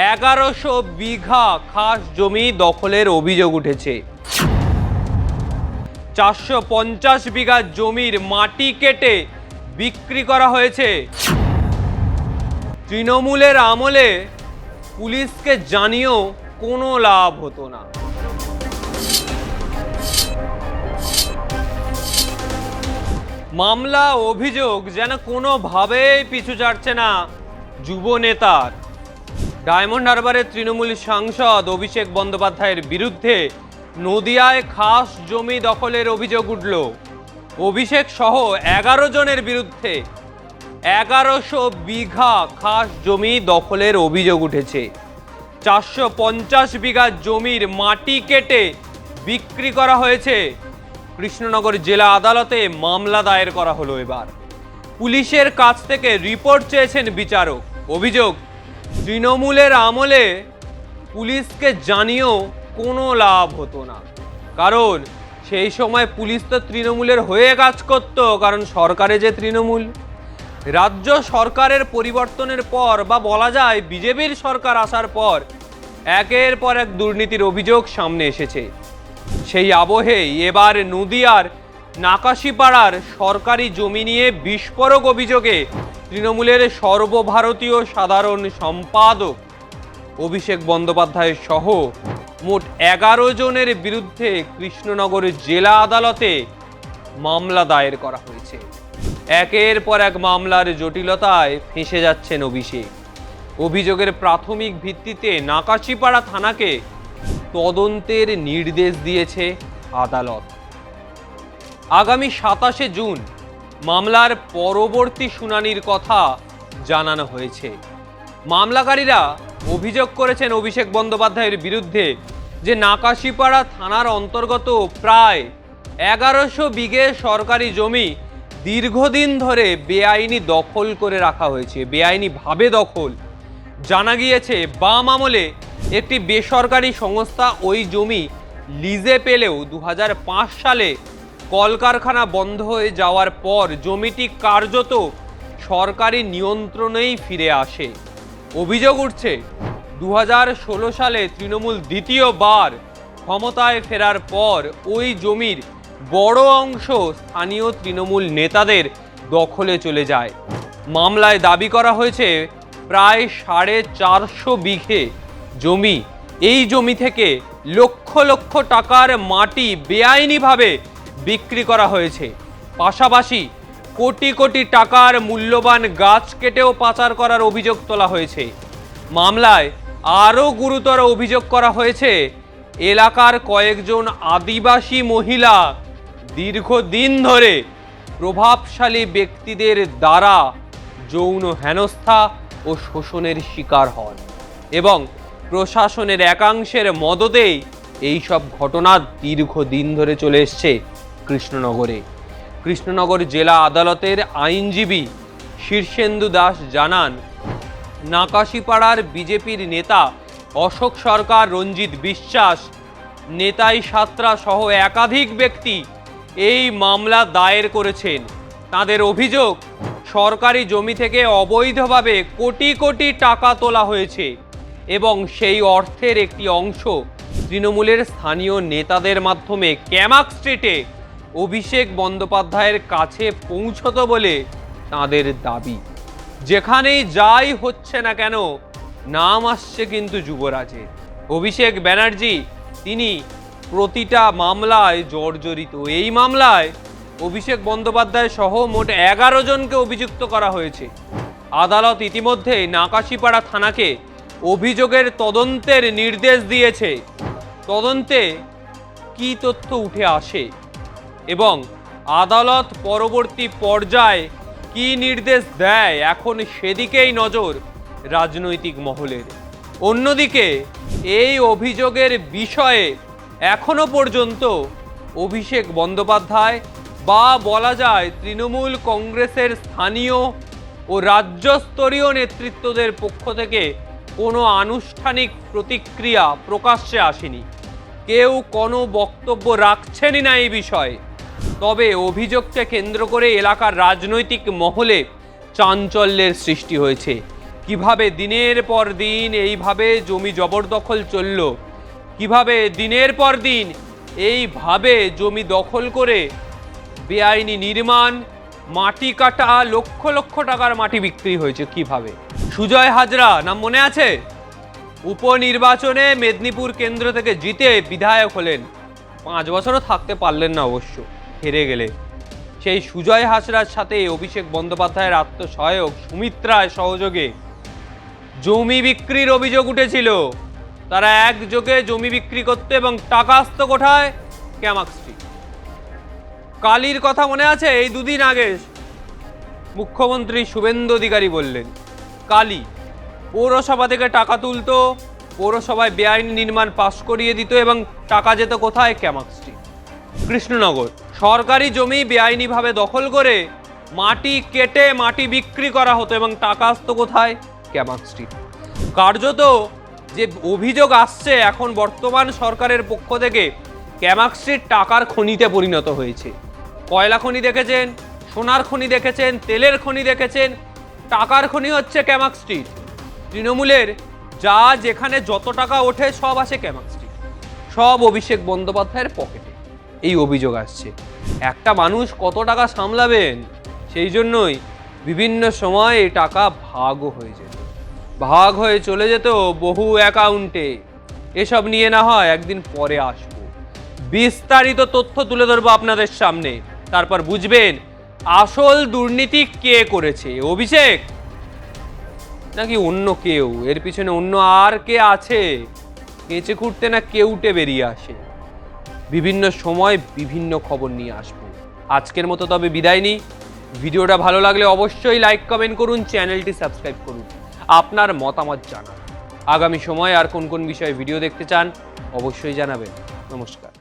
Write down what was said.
1100 বিঘা খাস জমি দখলের অভিযোগ উঠেছে। 450 বিঘা জমির মাটি কেটে বিক্রি করা হয়েছে। তৃণমূলের আমলে পুলিশকে জানিয়েও কোনো লাভ হতো না। মামলা অভিযোগ যেন কোনোভাবেই পিছু ছাড়ছে না যুব নেতার। ডায়মন্ড হারবারের তৃণমূল সাংসদ অভিষেক বন্দ্যোপাধ্যায়ের বিরুদ্ধে নদিয়ায় খাস জমি দখলের অভিযোগ উঠল। অভিষেক সহ 11 জনের বিরুদ্ধে 1100 বিঘা খাস জমি দখলের অভিযোগ উঠেছে। 450 বিঘা জমির মাটি কেটে বিক্রি করা হয়েছে। কৃষ্ণনগর জেলা আদালতে মামলা দায়ের করা হলো। এবার পুলিশের কাছ থেকে রিপোর্ট চেয়েছেন বিচারক। অভিযোগ, তৃণমূলের আমলে পুলিশকে জানিয়েও কোনো লাভ হতো না, কারণ সেই সময় পুলিশ তো তৃণমূলের হয়ে কাজ করত, কারণ সরকারে যে তৃণমূল। রাজ্য সরকারের পরিবর্তনের পর বা বলা যায় বিজেপির সরকার আসার পর একের পর এক দুর্নীতির অভিযোগ সামনে এসেছে। সেই আবহেই এবার নদিয়ার নাকাশিপাড়ার সরকারি জমি নিয়ে বিস্ফোরক অভিযোগে তৃণমূলের সর্বভারতীয় সাধারণ সম্পাদক অভিষেক বন্দ্যোপাধ্যায় সহ মোট 11 জনের বিরুদ্ধে কৃষ্ণনগর জেলা আদালতে মামলা দায়ের করা হয়েছে। একের পর এক মামলার জটিলতায় ফেঁসে যাচ্ছেন অভিষেক। অভিযোগের প্রাথমিক ভিত্তিতে নাকাশিপাড়া থানাকে তদন্তের নির্দেশ দিয়েছে আদালত। আগামী 27শে জুন মামলার পরবর্তী শুনানির কথা জানানো হয়েছে। মামলাকারীরা অভিযোগ করেছেন অভিষেক বন্দ্যোপাধ্যায়ের বিরুদ্ধে যে নাকাশিপাড়া থানার অন্তর্গত প্রায় 1100 বিঘে সরকারি জমি দীর্ঘদিন ধরে বেআইনি দখল করে রাখা হয়েছে, বেআইনিভাবে দখল। জানা গিয়েছে বাম আমলে একটি বেসরকারি সংস্থা ওই জমি লিজে পেলেও 2005 সালে কলকারখানা বন্ধ হয়ে যাওয়ার পর জমিটি কার্যত সরকারি নিয়ন্ত্রণেই ফিরে আসে। অভিযোগ উঠছে 2016 সালে তৃণমূল দ্বিতীয়বার ক্ষমতায় ফেরার পর ওই জমির বড় অংশ স্থানীয় তৃণমূল নেতাদের দখলে চলে যায়। মামলায় দাবি করা হয়েছে প্রায় 450 বিঘে জমি, এই জমি থেকে লক্ষ লক্ষ টাকার মাটি বেআইনিভাবে বিক্রি করা হয়েছে। পাশাপাশি কোটি কোটি টাকার মূল্যবান গাছ কেটেও পাচার করার অভিযোগ তোলা হয়েছে। মামলায় আরও গুরুতর অভিযোগ করা হয়েছে এলাকার কয়েকজন আদিবাসী মহিলা দীর্ঘদিন ধরে প্রভাবশালী ব্যক্তিদের দ্বারা যৌন হেনস্থা ও শোষণের শিকার হন এবং প্রশাসনের একাংশের মদতেই এইসব ঘটনা দীর্ঘদিন ধরে চলে এসছে কৃষ্ণনগরে। কৃষ্ণনগর জেলা আদালতের আইনজীবী শীর্ষেন্দু দাস জানান, নাকাশিপাড়ার বিজেপির নেতা অশোক সরকার, রঞ্জিত বিশ্বাস, নেতাই সাত্রা সহ একাধিক ব্যক্তি এই মামলা দায়ের করেছেন। তাদের অভিযোগ, সরকারি জমি থেকে অবৈধভাবে কোটি কোটি টাকা তোলা হয়েছে এবং সেই অর্থের একটি অংশ তৃণমূলের স্থানীয় নেতাদের মাধ্যমে ক্যামাক স্ট্রিটে অভিষেক বন্দ্যোপাধ্যায়ের কাছে পৌঁছত বলে তাদের দাবি। যেখানেই যাই হচ্ছে না কেন নাম আসছে কিন্তু যুবরাজের। অভিষেক ব্যানার্জি তিনি প্রতিটা মামলায় জর্জরিত। এই মামলায় অভিষেক বন্দ্যোপাধ্যায় সহ মোট 11 জনকে অভিযুক্ত করা হয়েছে। আদালত ইতিমধ্যে নাকাশিপাড়া থানাকে অভিযোগের তদন্তের নির্দেশ দিয়েছে। তদন্তে কী তথ্য উঠে আসে এবং আদালত পরবর্তী পর্যায়ে কী নির্দেশ দেয়, এখন সেদিকেই নজর রাজনৈতিক মহলের। অন্যদিকে এই অভিযোগের বিষয়ে এখনো পর্যন্ত অভিষেক বন্দ্যোপাধ্যায় বা বলা যায় তৃণমূল কংগ্রেসের স্থানীয় ও রাজ্যস্তরীয় নেতৃত্বদের পক্ষ থেকে কোনো আনুষ্ঠানিক প্রতিক্রিয়া প্রকাশ্যে আসেনি। কেউ কোনো বক্তব্য রাখছেনই না এই বিষয়ে। তবে অভিযোগকে কেন্দ্র করে এলাকার রাজনৈতিক মহলে চাঞ্চল্যের সৃষ্টি হয়েছে। কিভাবে দিনের পর দিন এইভাবে জমি জবরদখল চলল, কিভাবে দিনের পর দিন এইভাবে জমি দখল করে বেআইনি নির্মাণ, মাটি কাটা, লক্ষ লক্ষ টাকার মাটি বিক্রি হয়েছে কিভাবে। সুজয় হাজরা নাম মনে আছে? উপনির্বাচনে মেদিনীপুর কেন্দ্র থেকে জিতে বিধায়ক হলেন, 5 বছরও থাকতে পারলেন না, অবশ্য হেরে গেলে। সেই সুজয় হাজরার সাথে অভিষেক বন্দ্যোপাধ্যায়ের আত্মসহায়ক সুমিত্রায় সহযোগে জমি বিক্রির অভিযোগ উঠেছিল। তারা একযোগে জমি বিক্রি করতে এবং টাকা আসতো কোথায়? ক্যামাক স্ট্রিট। কালীর কথা মনে আছে? এই 2 দিন আগে মুখ্যমন্ত্রী শুভেন্দু অধিকারী বললেন কালী পৌরসভা থেকে টাকা তুলতো, পৌরসভায় বেআইনি নির্মাণ পাস করিয়ে দিত এবং টাকা যেত কোথায়? ক্যামাক স্ট্রিট, কৃষ্ণনগর। সরকারি জমি বেআইনিভাবে দখল করে মাটি কেটে মাটি বিক্রি করা হতো এবং টাকা আসতো কোথায়? ক্যামাক স্ট্রিট। কার্যত যে অভিযোগ আসছে এখন বর্তমান সরকারের পক্ষ থেকে, ক্যামাক স্ট্রিট টাকার খনিতে পরিণত হয়েছে। কয়লা খনি দেখেছেন, সোনার খনি দেখেছেন, তেলের খনি দেখেছেন, টাকার খনি হচ্ছে ক্যামাক স্ট্রিট। তৃণমূলের যা যেখানে যত টাকা ওঠে সব আসে ক্যামাক স্ট্রিট, সব অভিষেক বন্দ্যোপাধ্যায়ের পকেটে। এই অভিযোগ আসছে। একটা মানুষ কত টাকা সামলাবেন, সেই জন্যই বিভিন্ন সময় এই টাকা ভাগও হয়ে যেত, ভাগ হয়ে চলে যেত বহু অ্যাকাউন্টে। এসব নিয়ে না হয় একদিন পরে আসবো, বিস্তারিত তথ্য তুলে ধরবো আপনাদের সামনে, তারপর বুঝবেন আসল দুর্নীতি কে করেছে, অভিষেক নাকি অন্য কেউ, এর পিছনে অন্য আর কে আছে। কেঁচে খুঁড়তে না কেউটে বেরিয়ে আসে। বিভিন্ন সময় বিভিন্ন খবর নিয়ে আসবো। আজকের মতো তবে বিদায় নিই। ভিডিওটা ভালো লাগলে অবশ্যই লাইক কমেন্ট করুন, চ্যানেলটি সাবস্ক্রাইব করুন, আপনার মতামত জানান। আগামী সময়ে আর কোন কোন বিষয়ে ভিডিও দেখতে চান অবশ্যই জানাবেন। নমস্কার।